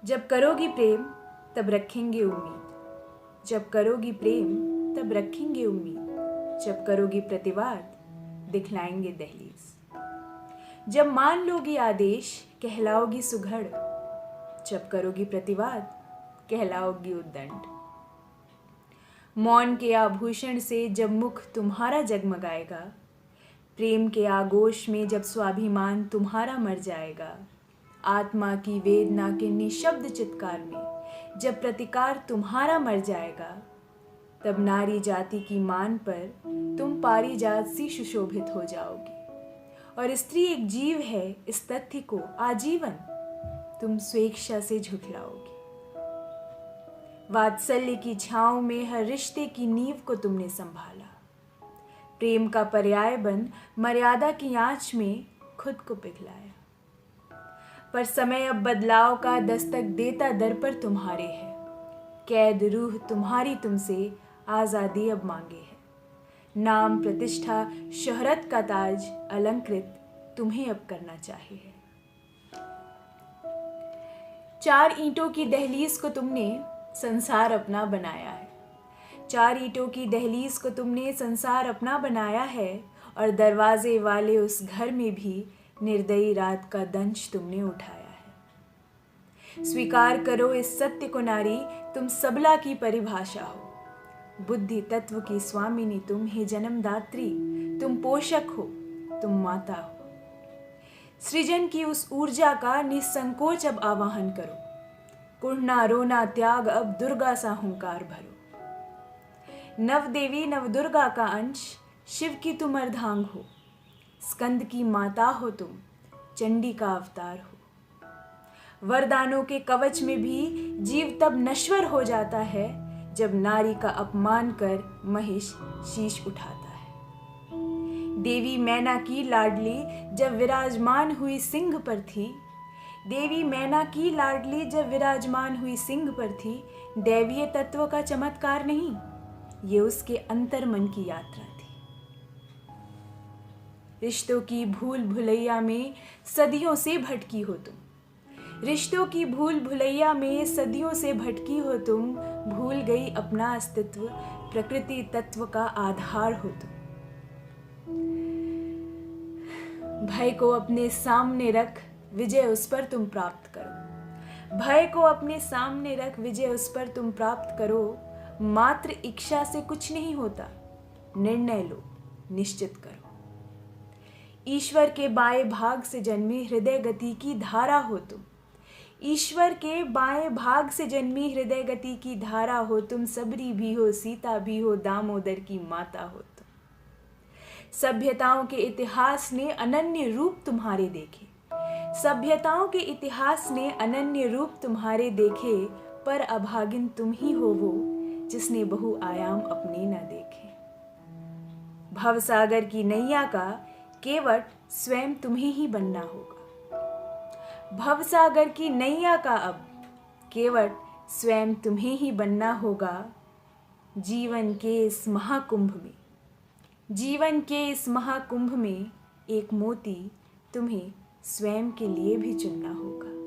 जब करोगी प्रेम तब रखेंगे उम्मीद, जब करोगी प्रेम तब रखेंगे उम्मीद, जब करोगी प्रतिवाद दिखलाएंगे दहलीज। जब मान लोगी आदेश कहलाओगी सुघड़, जब करोगी प्रतिवाद कहलाओगी उद्दंड। मौन के आभूषण से जब मुख तुम्हारा जगमगाएगा, प्रेम के आगोश में जब स्वाभिमान तुम्हारा मर जाएगा, आत्मा की वेदना के निशब्द चित्कार में जब प्रतिकार तुम्हारा मर जाएगा, तब नारी जाति की मान पर तुम पारिजात सी सुशोभित हो जाओगी। और स्त्री एक जीव है, इस तथ्य को आजीवन तुम स्वेच्छा से झुठलाओगी। वात्सल्य की छांव में हर रिश्ते की नींव को तुमने संभाला, प्रेम का पर्याय बन मर्यादा की आंच में खुद को पिघलाया। पर समय अब बदलाव का दस्तक देता दर पर तुम्हारे है, कैद रूह तुम्हारी तुमसे आज़ादी अब मांगे है। नाम प्रतिष्ठा शोहरत का ताज अलंकृत तुम्हें अब करना चाहिए। चार ईंटों की दहलीज को तुमने संसार अपना बनाया है, चार ईंटों की दहलीज को तुमने संसार अपना बनाया है, और दरवाजे वाले उस घर में भी निर्दयी रात का दंश तुमने उठाया है। स्वीकार करो इस सत्य को नारी, तुम सबला की परिभाषा हो, बुद्धि तत्व की स्वामिनी तुम हे जन्मदात्री, तुम पोषक हो, तुम माता हो। सृजन की उस ऊर्जा का निसंकोच अब आवाहन करो, कुढ़ना रोना त्याग अब दुर्गा सा हुंकार भरो। नव देवी नव दुर्गा का अंश शिव की तुम अर्धांग हो, स्कंद की माता हो तुम, चंडी का अवतार हो। वरदानों के कवच में भी जीव तब नश्वर हो जाता है, जब नारी का अपमान कर महिष शीश उठाता है। देवी मैना की लाडली जब विराजमान हुई सिंह पर थी, देवी मैना की लाडली जब विराजमान हुई सिंह पर थी, दैवीय तत्व का चमत्कार नहीं, ये उसके अंतर मन की यात्रा थी। रिश्तों की भूल भुलैया में सदियों से भटकी हो तुम, रिश्तों की भूल भुलैया में सदियों से भटकी हो तुम, भूल गई अपना अस्तित्व, प्रकृति तत्व का आधार हो तुम। भय को अपने सामने रख विजय उस पर तुम प्राप्त करो, भय को अपने सामने रख विजय उस पर तुम प्राप्त करो। मात्र इच्छा से कुछ नहीं होता, निर्णय लो निश्चित करो। ईश्वर के बाएं भाग से जन्मी हृदय गति की धारा हो तुम, ईश्वर के बाएं भाग से जन्मी हृदय गति की धारा हो तुम। सबरी भी हो, सीता भी हो, दामोदर की माता हो तुम। सभ्यताओं के इतिहास ने अनन्य रूप तुम्हारे देखे, सभ्यताओं के इतिहास ने अनन्य रूप तुम्हारे देखे, पर अभागिन तुम ही हो वो जिसने बहु आयाम अपने न देखे। भवसागर की नैया का केवट स्वयं तुम्हें ही बनना होगा, भवसागर की नैया का अब केवट स्वयं तुम्हें ही बनना होगा। जीवन के इस महाकुंभ में, जीवन के इस महाकुंभ में एक मोती तुम्हें स्वयं के लिए भी चुनना होगा।